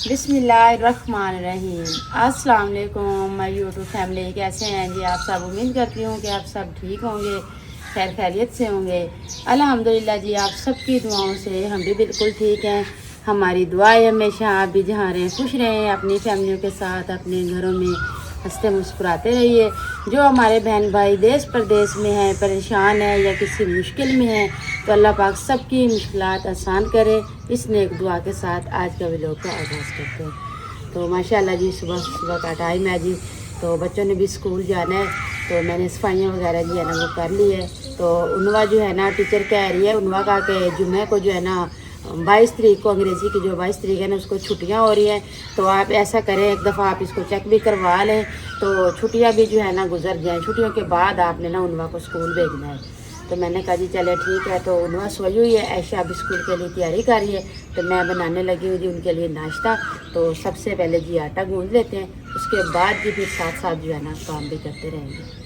बिस्मिल्लाहिर्रहमानिर्रहीम। अस्सलाम वालेकुम माय यूट्यूब फैमिली, कैसे हैं जी आप सब। उम्मीद करती हूँ कि आप सब ठीक होंगे, खैर खैरियत से होंगे। अल्हम्दुलिल्लाह जी, आप सबकी दुआओं से हम भी बिल्कुल ठीक हैं। हमारी दुआ है हमेशा आप भी जहाँ रहें खुश रहें, अपनी फैमिलियों के साथ अपने घरों में हंसते मुस्कुराते रहिए। जो हमारे बहन भाई देश प्रदेश में हैं, परेशान हैं या किसी मुश्किल में हैं, तो अल्लाह पाक सबकी मुश्किलात आसान करे। इस नेक दुआ के साथ आज का व्लॉग का आगाज़ करते हैं। तो माशाल्लाह जी, सुबह सुबह का टाइम है जी, तो बच्चों ने भी स्कूल जाना है, तो मैंने सफाइयाँ वगैरह जो है ना वो कर ली है। तो उनवा जो है ना टीचर कह रही है, उनवा का के जुम्मे को जो है ना 22 तारीख को, अंग्रेज़ी की जो 22 तारीख है ना उसको छुट्टियां हो रही हैं। तो आप ऐसा करें, एक दफ़ा आप इसको चेक भी करवा लें तो छुट्टियां भी जो है ना गुजर जाएँ। छुट्टियों के बाद आपने ना उनवा को स्कूल भेजना है। तो मैंने कहा जी चले ठीक है। तो उनवा सोई हुई है, ऐशा अब स्कूल के लिए तैयारी कर रही है, तो मैं बनाने लगी हूँ जी उनके लिए नाश्ता। तो सबसे पहले जी आटा गूँध लेते हैं, उसके बाद जी फिर साथ साथ जो है ना काम भी करते रहेंगे।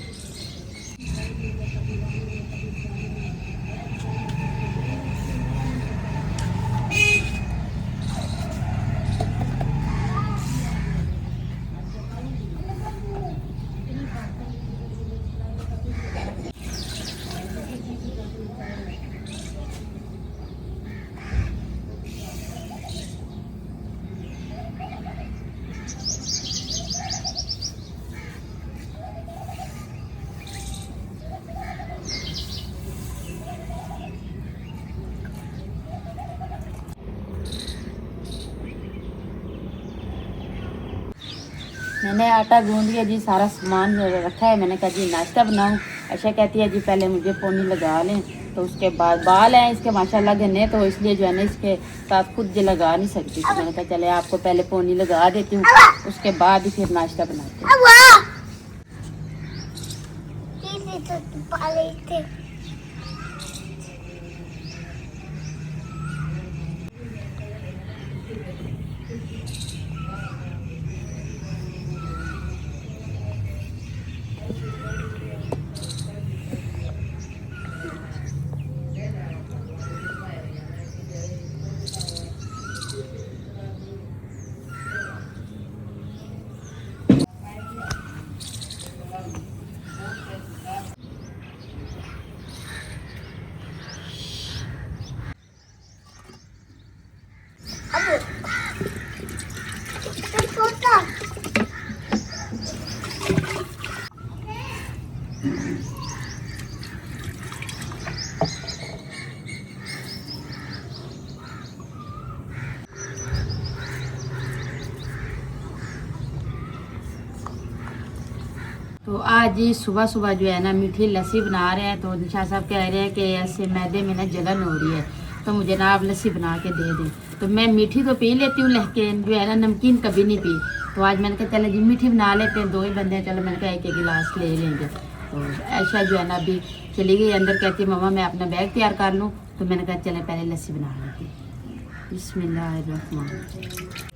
मैंने आटा गूंद लिया जी, सारा सामान रखा है। मैंने कहा जी नाश्ता बनाऊं। अच्छा कहती है जी पहले मुझे पोनी लगा लें, तो उसके बाद बाल हैं इसके माशाल्लाह घने, तो इसलिए जो है ना इसके साथ खुद जो लगा नहीं सकती। तो मैंने कहा चले आपको पहले पोनी लगा देती हूँ, उसके बाद ही फिर नाश्ता बनाते हैं। तो आज जी सुबह सुबह जो है ना मीठी लस्सी बना रहे हैं। तो निशा साहब कह रहे हैं कि ऐसे मैदे में ना जलन हो रही है, तो मुझे ना आप लस्सी बना के दे दें। तो मैं मीठी तो पी लेती हूँ, लेकिन जो है ना नमकीन कभी नहीं पी। तो आज मैंने कहा चलो जी मीठी बना लेते हैं, 2 ही बंदे हैं, चलो मैंने कहा एक गिलास ले लेंगे। तो ऐशा जो है ना अभी चली गई अंदर, कहती मम्मा मैं अपना बैग तैयार कर लूँ। तो मैंने कहा चले पहले लस्सी बना लेती। बिस्मिल्लाहिर्रहमानिर्रहीम।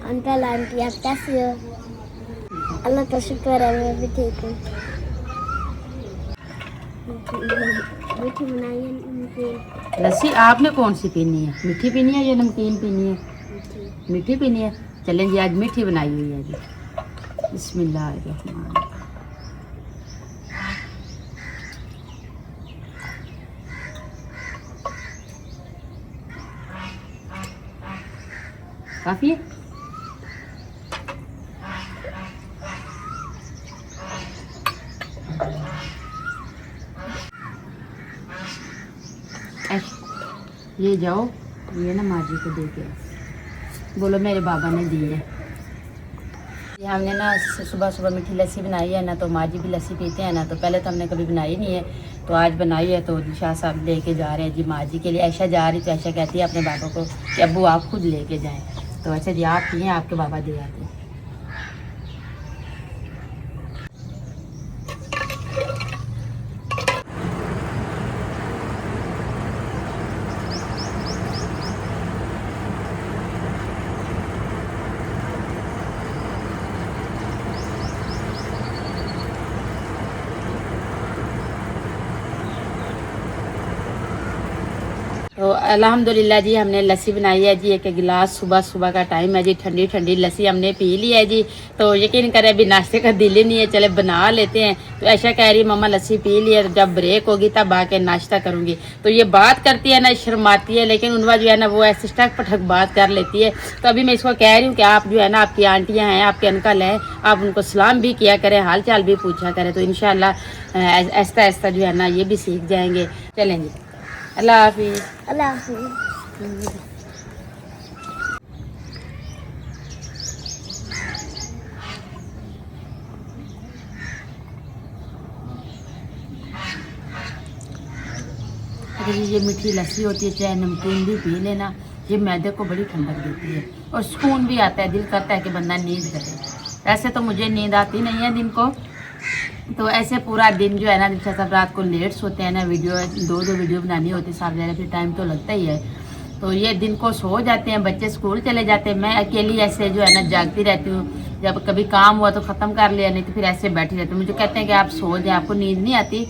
अंकल आंटी आप कैसे हो? अल्लाह का शुक्र है मैं भी ठीक हूँ। मीठी बनाइए नमकीन। लस्सी आपने कौन सी पीनी है, मीठी पीनी है या नमकीन पीनी है? मीठी पीनी है। चलें जी आज मीठी बनाई हुई है जी। बिस्मिल्लाहिर्रहमानिर्रहीम। काफ़ी है। ये जाओ, ये ना माँ जी को दे के बोलो मेरे बाबा ने दी है। ये हमने ना सुबह सुबह मीठी लस्सी बनाई है ना, तो माँ जी भी लस्सी पीते हैं ना, तो पहले तो हमने कभी बनाई नहीं है, तो आज बनाई है। तो शाह साहब लेके जा रहे हैं जी माँ जी के लिए। ऐशा जा रही तो ऐशा कहती है अपने बाबा को कि अब्बू आप खुद लेके जाएं। तो अच्छा जी आप पिए, आपके बाबा दे आते हैं। तो अल्हम्दुलिल्लाह जी हमने लस्सी बनाई है जी, एक गिलास सुबह सुबह का टाइम है जी, ठंडी ठंडी लस्सी हमने पी ली है जी। तो यकीन करें अभी नाश्ते का दिल ही नहीं है, चले बना लेते हैं। तो ऐसा कह रही मम्मा लस्सी पी ली है, जब ब्रेक होगी तब आके नाश्ता करूँगी। तो ये बात करती है ना, शर्माती है, लेकिन उनवा जो है ना वो ऐसे टक पटक बात कर लेती है। तो अभी मैं इसको कह रही हूँ कि आप जो है ना, आपकी आंटियाँ हैं, आपके अंकल हैं, आप उनको सलाम भी किया करें, हाल चाल भी पूछा करें। तो इंशाल्लाह ऐसा ऐसा जो है ना ये भी सीख जाएंगे। चलेंगे, अल्लाह हाफिज़। अल्लाह हाफिज़। अगर ये मीठी लस्सी होती है, चाहे नमकीन भी पी लेना, ये मैदे को बड़ी ठंडक देती है और सुकून भी आता है, दिल करता है कि बंदा नींद करे। ऐसे तो मुझे नींद आती नहीं है दिन को, तो ऐसे पूरा दिन जो है ना, जब सब रात को लेट सोते हैं ना, दो वीडियो बनानी होती है साथ, फिर टाइम तो लगता ही है। तो ये दिन को सो जाते हैं, बच्चे स्कूल चले जाते हैं, मैं अकेली ऐसे जो है ना जागती रहती हूँ। जब कभी काम हुआ तो ख़त्म कर लिया, नहीं तो फिर ऐसे बैठी रहती हूँ। मुझे कहते हैं कि आप सो जाए, आपको नींद नहीं आती।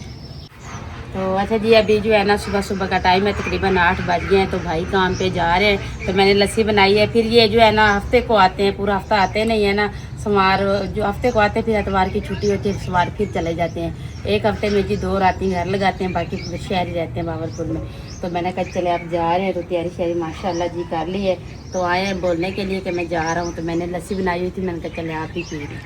तो अच्छा जी अभी जो है ना सुबह सुबह का टाइम है, तकरीबन 8 बज गए हैं। तो भाई काम पे जा रहे हैं, तो मैंने लस्सी बनाई है। फिर ये जो है ना हफ्ते को आते हैं, पूरा हफ्ता आते नहीं है ना, सोमवार जो हफ्ते को आते हैं, फिर एतवार की छुट्टी होती है, सोमवार फिर चले जाते हैं। एक हफ्ते में जी 2 रातें घर लगाते हैं, बाकी शहर ही रहते हैं बावरपुर में। तो मैंने कहा चले आप जा रहे हैं, तो तैयारी शहरी माशाल्लाह जी कर ली है। तो आए हैं बोलने के लिए कि मैं जा रहा हूँ। तो मैंने लस्सी बनाई हुई थी, मैंने कहा चले आप ही पी लें।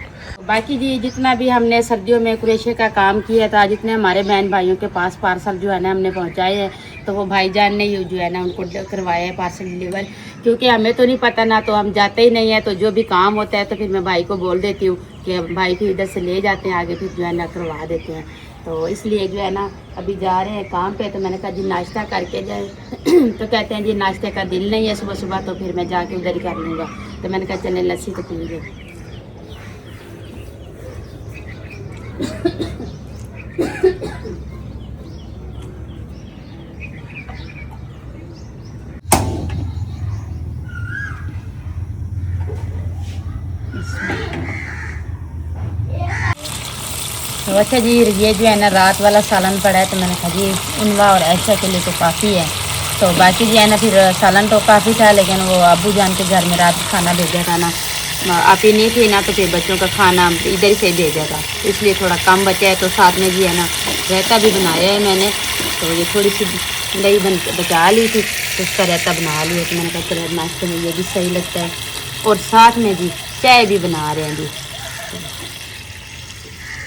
बाकी जी जितना भी हमने सर्दियों में कुरेशे का काम किया था, जितने हमारे बहन भाइयों के पास पार्सल जो है ना हमने पहुँचाए हैं, तो वो भाईजान ने जो है ना उनको करवाया है पार्सल डिलीवर। क्योंकि हमें तो नहीं पता ना, तो हम जाते ही नहीं है। तो जो भी काम होता है तो फिर मैं भाई को बोल देती हूँ कि भाई फिर इधर से ले जाते हैं, आगे फिर जो है ना करवा देते हैं। तो इसलिए जो है ना अभी जा रहे हैं काम पे। तो मैंने कहा जी नाश्ता करके जाए तो कहते हैं जी नाश्ते का दिल नहीं है सुबह सुबह, तो फिर मैं जाके उधर ही कर लूँगा। तो मैंने कहा चले लस्सी तो पी गए। तो अच्छा जी ये जो है ना रात वाला सालन पड़ा है, तो मैंने कहा जी उनवा और ऐशा के लिए तो काफ़ी है। तो बाकी जो है ना फिर सालन तो काफ़ी था, लेकिन वो अबू जान के घर में रात खाना भेजा था ना, आप ही नहीं थी ना, तो फिर बच्चों का खाना इधर ही से भेजा था, इसलिए थोड़ा कम बचा है। तो साथ में जी है ना रायता भी बनाया है मैंने। तो ये थोड़ी सी दही बचा ली थी, तो उसका रायता बना लिया। तो मैंने कहा चलो नाश्ते में ये भी सही लगता है। और साथ में जी चाय भी बना रहे हैं जी।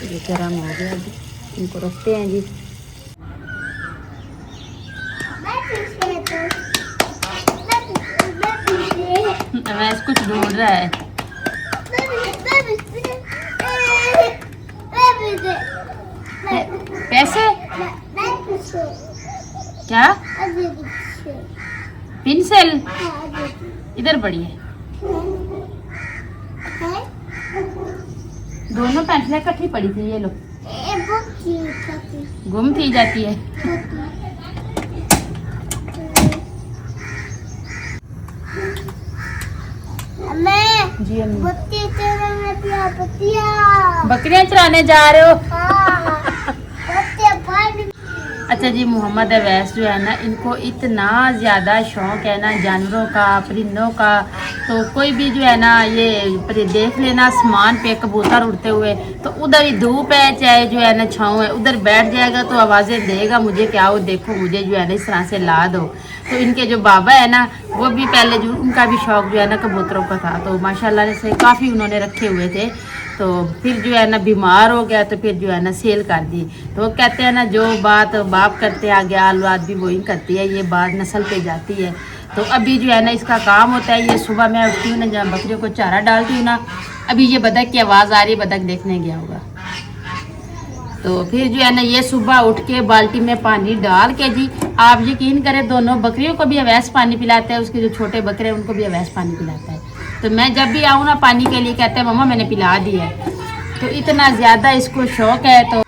ये गर्म हो गया जी, इनको रखते हैं जी। अवैस कुछ ढूंढ रहा है। पैसे क्या? पेंसिल इधर पड़ी है। दोनों पेंसिलें इकट्ठी पड़ी थी, ये लो। गुम थी जाती है। जी बकरियां चराने जा रहे हो? अच्छा जी मोहम्मद अवैस जो है ना, इनको इतना ज़्यादा शौक़ है ना जानवरों का, परिंदों का। तो कोई भी जो है ना ये देख लेना आसमान पे कबूतर उड़ते हुए, तो उधर ही धूप है चाहे जो है ना छाँव है, उधर बैठ जाएगा तो आवाज़ें देगा मुझे क्या वो देखो मुझे जो है ना इस तरह से ला दो। तो इनके जो बाबा है ना वो भी पहले जो उनका भी शौक़ जो है ना कबूतरों का था, तो माशाल्लाह से काफ़ी उन्होंने रखे हुए थे। तो फिर जो है ना बीमार हो गया, तो फिर जो है ना सेल कर दी। तो वो कहते हैं ना, जो बात बाप करते आगे औलाद भी वही करती है, ये बात नस्ल पे जाती है। तो अभी जो है ना इसका काम होता है, ये सुबह मैं उठती हूँ ना, जहाँ बकरियों को चारा डालती हूँ ना, अभी ये बतख की आवाज़ आ रही है, बतख देखने गया होगा। तो फिर जो है ना ये सुबह उठ के बाल्टी में पानी डाल के जी, आप यकीन करें, दोनों बकरियों को भी अवैस पानी पिलाता है, उसके जो छोटे बकरे हैं उनको भी अवैस पानी पिलाता है। तो मैं जब भी आऊँ ना पानी के लिए, कहते हैं मम्मा मैंने पिला दिया है। तो इतना ज़्यादा इसको शौक़ है। तो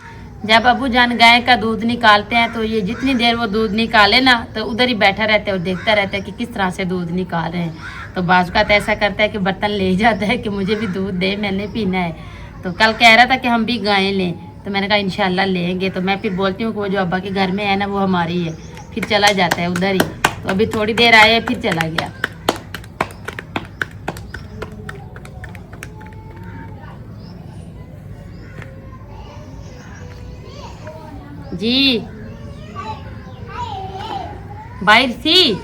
जब अबू जान गाय का दूध निकालते हैं, तो ये जितनी देर वो दूध निकाले ना, तो उधर ही बैठा रहता है और देखता रहता है कि किस तरह से दूध निकाल रहे हैं। तो बाजू का तो ऐसा करता है कि बर्तन ले जाता है कि मुझे भी दूध दे, मैंने पीना है। तो कल कह रहा था कि हम भी गाय लें, तो मैंने कहा इंशाल्लाह लेंगे। तो मैं फिर बोलती हूँ कि वो जो अब्बा के घर में है ना, वो हमारी है, फिर चला जाता है उधर ही। तो अभी थोड़ी देर आए, फिर चला गया। जी बाहर थी।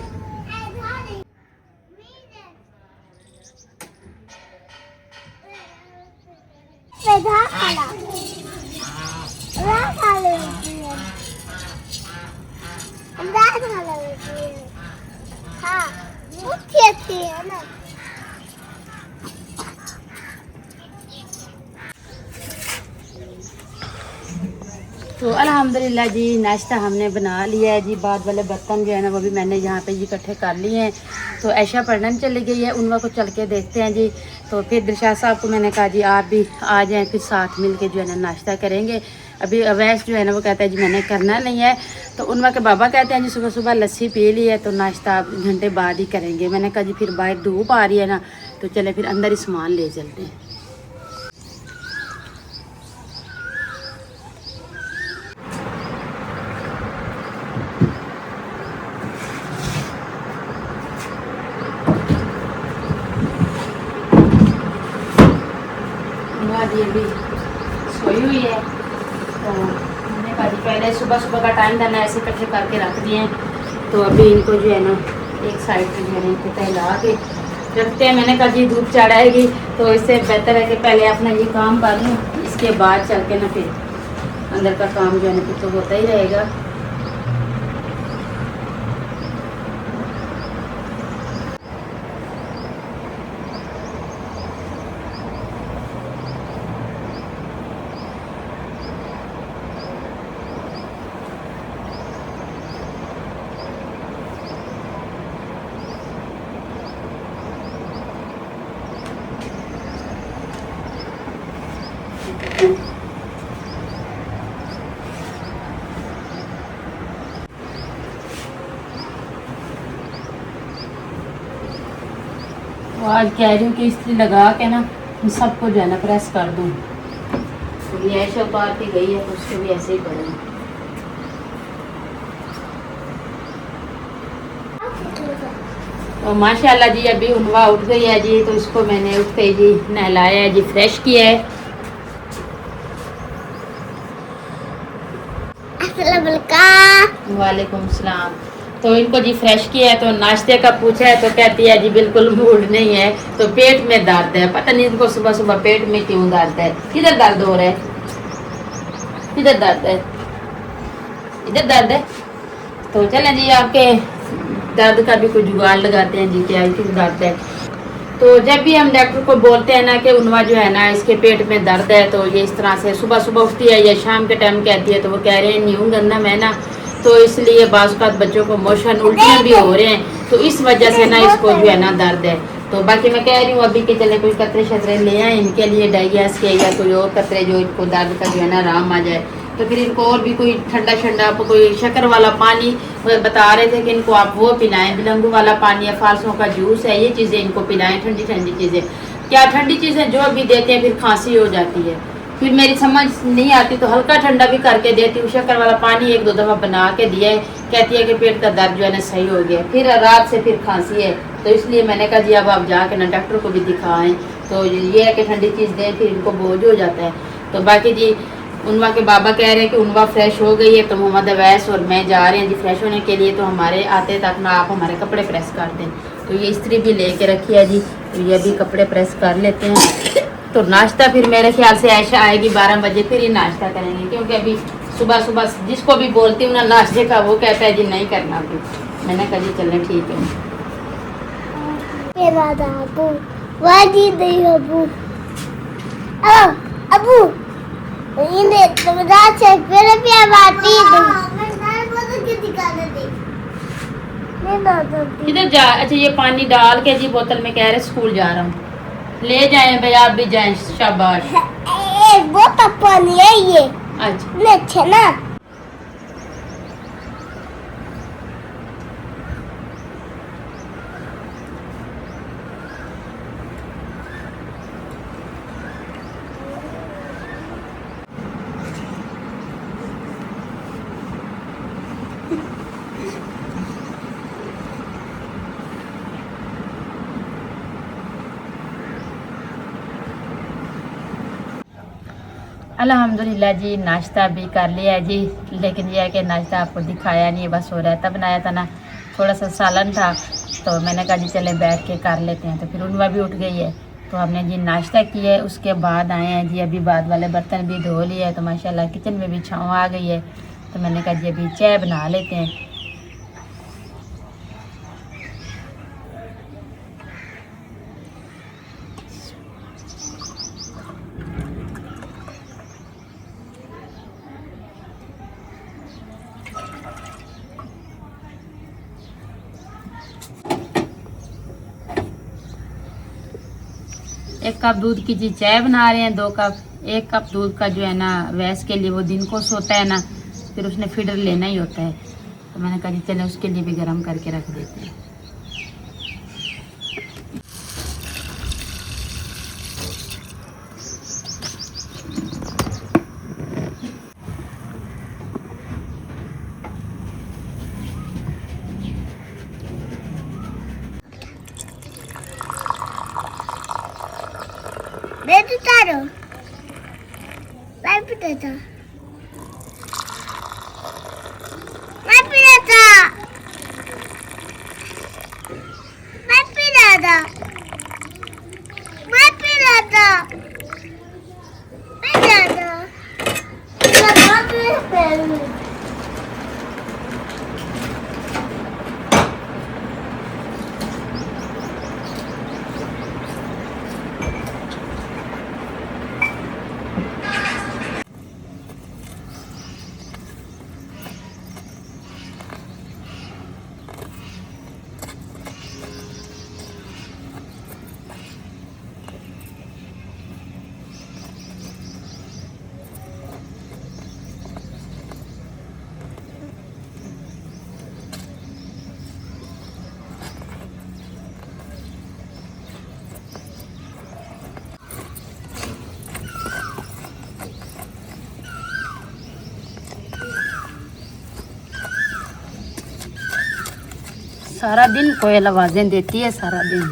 तो अल्हम्दुलिल्लाह जी नाश्ता हमने बना लिया है जी। बाद वाले बर्तन जो है ना वो भी मैंने यहाँ पे जी इकट्ठे कर लिए हैं। तो ऐशा पढ़ने चली गई है, उनवा को चल के देखते हैं जी। तो फिर दिलशाद साहब को मैंने कहा जी आप भी आ जाएं, फिर साथ मिल के जो है ना नाश्ता करेंगे। अभी अवैस जो है ना वो कहता है जी मैंने करना नहीं है। तो उनवा के बाबा कहते हैं जी सुबह सुबह लस्सी पी ली है, तो नाश्ता घंटे बाद ही करेंगे। मैंने कहा जी फिर बाहर धूप आ रही है ना, तो चले फिर अंदर ही सामान ले चलते हैं। ये भी सोई हुई है। तो मैंने कहा जी पहले सुबह सुबह का टाइम था ना, ऐसे इकट्ठे करके रख दिए हैं। तो अभी इनको जो है ना एक साइड पे जो है ना इनको टहला के रखते हैं। मैंने कहा जी धूप चढ़ आएगी, तो इससे बेहतर है कि पहले अपना ये काम कर लूँ, इसके बाद चल के ना फिर अंदर का काम जो है ना फिर तो होता ही रहेगा। तो आज कह रही हूँ कि इस्त्री लगा के ना सबको जो है ना प्रेस कर दूँ। तो ये ऐशा उतार के गई है, तो उसको भी ऐसे ही पड़े। तो माशाल्लाह जी अभी उनवा उठ गई है जी। तो इसको मैंने उठते ही जी नहलाया है जी, फ्रेश किया है। वालेकुम सलाम। तो इनको जी फ्रेश किया है। तो नाश्ते का पूछा है, तो कहती है जी बिल्कुल मूड नहीं है, तो पेट में दर्द है। पता नहीं इनको सुबह सुबह पेट में क्यों दर्द है। किधर दर्द हो रहा है, किधर दर्द है, इधर दर्द है। तो चलें जी आपके दर्द का भी कोई जुगाड़ लगाते हैं जी, क्या क्यों दर्द है। तो जब भी हम डॉक्टर को बोलते हैं ना कि उनवा जो है ना इसके पेट में दर्द है, तो ये इस तरह से सुबह सुबह उठती है या शाम के टाइम कहती है, तो वो कह रहे हैं न्यू गंदम है ना, तो इसलिए बाज़ बच्चों को मोशन उल्टियाँ भी हो रहे हैं, तो इस वजह से ना इसको जो है ना दर्द है। तो बाकी मैं कह रही हूँ अभी के चले कोई कतरे शतरे ले आए इनके लिए, डाइगैस के या कोई और कतरे जो इनको दर्द का जो है ना आराम आ जाए। तो फिर इनको और भी कोई ठंडा ठंडा कोई शक्कर वाला पानी बता रहे थे कि इनको आप वो पिलाएं, बिलंगू वाला पानी या फालसों का जूस है, ये चीज़ें इनको पिलाएं, ठंडी ठंडी चीज़ें। क्या ठंडी चीज़ें जो भी देते हैं फिर खांसी हो जाती है, फिर मेरी समझ नहीं आती, तो हल्का ठंडा भी करके देती हूँ। शक्कर वाला पानी एक दो दफ़ा बना के दिया है, कहती है कि पेट का दर्द जो है ना सही हो गया, फिर रात से फिर खांसी है। तो इसलिए मैंने कहा जी अब आप जाके ना डॉक्टर को भी दिखाएं, तो ये है कि ठंडी चीज़ दें, फिर इनको बोझ हो जाता है। तो बाकी जी उनवा के बाबा कह रहे हैं कि उनवा फ्रेश हो गई है, तो मोहम्मद अवैस और मैं जा रहे हैं जी फ्रेश होने के लिए। तो हमारे आते तक ना आप हमारे कपड़े प्रेस कर दें। तो ये इस्त्री भी लेके रखी है जी, तो ये भी कपड़े प्रेस कर लेते हैं। तो नाश्ता फिर मेरे ख्याल से आयशा आएगी 12 बजे, फिर ही नाश्ता करेंगे, क्योंकि अभी सुबह सुबह जिसको भी बोलती हूँ ना नाश्ते का, वो कहता है जी नहीं करना अभी। मैंने कहा जी चलें ठीक है। मेरा अबू वाजी दे अबू अबू इन्हें तुमरा से फिर भी बाती दो मैं दाल बोल के दिखा दे मैं ना दो किधर जा? अच्छा ये पानी डाल के जी बोतल में, कह रहे स्कूल जा रहा हूँ, ले जाएं भाई आप भी जाएं, शाबाश। बहुत पानी है ये। अच्छा अच्छा ना अल्हम्दुलिल्लाह जी, नाश्ता भी कर लिया है जी, लेकिन यह है कि नाश्ता आपको दिखाया नहीं है, बस हो रायता बनाया था ना, थोड़ा सा सालन था, तो मैंने कहा जी चले बैठ के कर लेते हैं। तो फिर उनवा भी उठ गई है, तो हमने जी नाश्ता किया है, उसके बाद आए हैं जी, अभी बाद वाले बर्तन भी धो लिए है, तो माशाल्लाह किचन में भी छाँव आ गई है, तो मैंने कहा जी अभी चाय बना लेते हैं। एक कप दूध की जी चाय बना रहे हैं, 2 कप, 1 कप दूध का जो है ना वैस के लिए, वो दिन को सोता है ना, फिर उसने फीडर लेना ही होता है, तो मैंने कहा जी चले उसके लिए भी गर्म करके रख देते हैं। मैं तो तारो मैं पिता था मैं पिता था मैं पिता था मैं पिता था मैं जाता मैं बहुत पहले सारा दिन कोयल आवाज़ें देती है, सारा दिन।